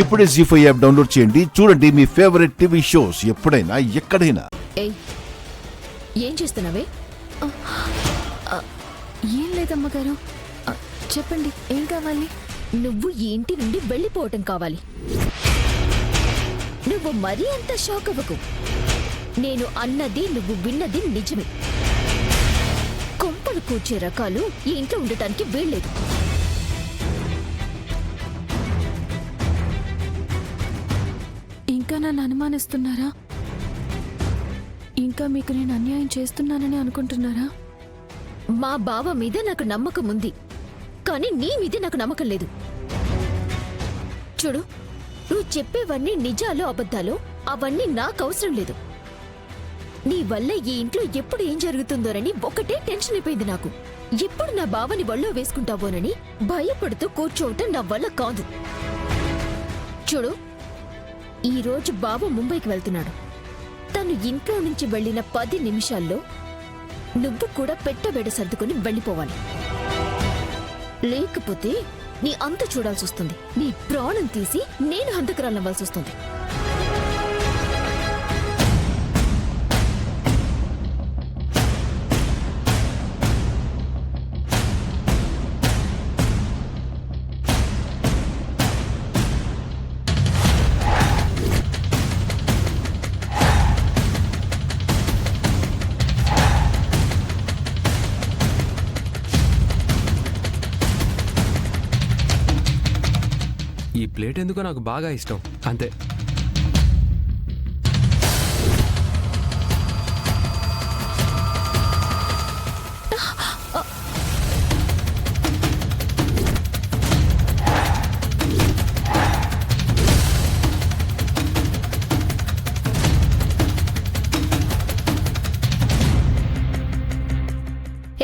ఇప్పుడే జీ5 app download చేయండి. చూడండి మీ ఫేవరెట్ టీవీ షోస్ ఎప్పుడైనా ఎక్కడైనా. ఏం చేస్తున్నావే? ఏం లేదమ్మగారు, చెప్పండి ఏం కావాలి? నువ్వు ఈ ఇంటి నుండి వెళ్ళిపోవటం కావాలి. నువ్వు మరీ అంత షాక్ అవ్వకు. నేను అన్నది నువ్వు విన్నది నిజమే. కొంపలు కూర్చే రకాలు ఈ ఇంట్లో ఉండటానికి వీల్లేదు. ఇంకా నన్ను అనుమానిస్తున్నారా? ఇంకా మీకు నేను అన్యాయం చేస్తున్నానని అనుకుంటున్నారా? మా బావ మీద నాకు నమ్మకం ఉంది, కానీ నీ మీద నాకు నమ్మకం లేదు. చూడు, నువ్వు చెప్పేవన్నీ నిజాలో అబద్ధాలో అవన్నీ నాకు అవసరం లేదు. నీ వల్ల ఈ ఇంట్లో ఎప్పుడు ఏం జరుగుతుందోనని ఒకటే టెన్షన్ అయిపోయింది నాకు. ఎప్పుడు నా బావని వల్లో వేసుకుంటావోనని భయపడుతూ కూర్చోవటం నా వల్ల కాదు. చూడు, ఈరోజు బావ ముంబైకి వెళ్తున్నాడు. తను ఇంట్లో నుంచి వెళ్లిన 10 నిమిషాల్లో నువ్వు కూడా పెట్టబెడ సర్దుకుని వెళ్ళిపోవాలి. లేకపోతే నీ అంత చూడాల్సి వస్తుంది. నీ ప్రాణం తీసి నేను హంతకురాలవ్వాల్సి వస్తుంది. ఈ ప్లేట్ ఎందుకో నాకు బాగా ఇష్టం, అంతే.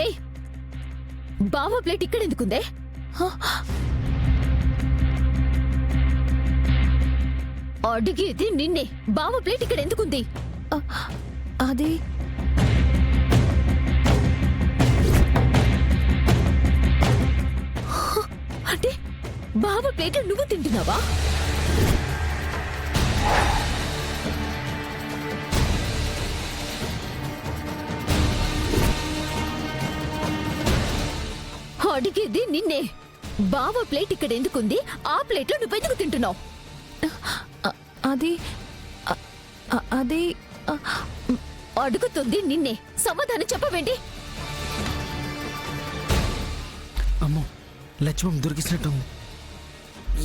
ఏయ్, బావ ప్లేట్ ఇక్కడ ఎందుకుందే? అడిగేది నిన్నే. బావ ప్లేట్ ఇక్కడ ఎందుకుంది? అది అంటే బావ ప్లేట్ నువ్వు తింటున్నావా? అడిగేది నిన్నే. బావ ప్లేట్ ఇక్కడ ఎందుకుంది? ఆ ప్లేట్ నువ్వు ఎందుకు తింటున్నావు? అది అది అడుగుతుంది నిన్నే. సమాధానం చెప్పవేంటి? అమ్మో, లక్ష్మం దొరికిసినట్టు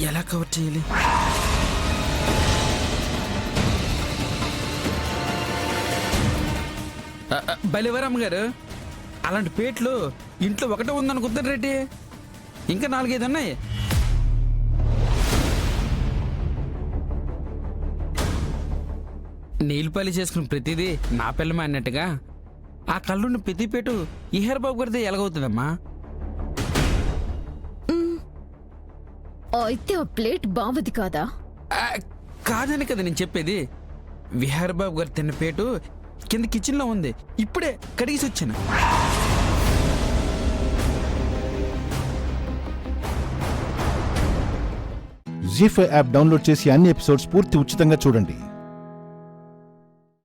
ఎలా కవర్ చేయాలి? బలివరమ్మ గారు, అలాంటి పేట్లు ఇంట్లో ఒకటే ఉందనుకుంటారు రెడ్డి. ఇంకా 4-5 ఉన్నాయి. నీళ్ళపల్లి చేసుకున్న ప్రతిదీ నా పిల్లమే అన్నట్టుగా ఆ కళ్ళున్న ప్రతిపేటు ఇహర్ బాబు గారితే ఎలాగవుతుందమ్మా? అయితే ఆ ప్లేట్ బావది కాదా? కాదని కదా నేను చెప్పేది. విహార్ బాబు గారు తిన్న పేటు కింద కిచెన్లో ఉంది. ఇప్పుడే కడిగేసి వచ్చాను. జీ5 యాప్ డౌన్లోడ్ చేసి అన్ని ఎపిసోడ్స్ పూర్తి ఉచితంగా చూడండి.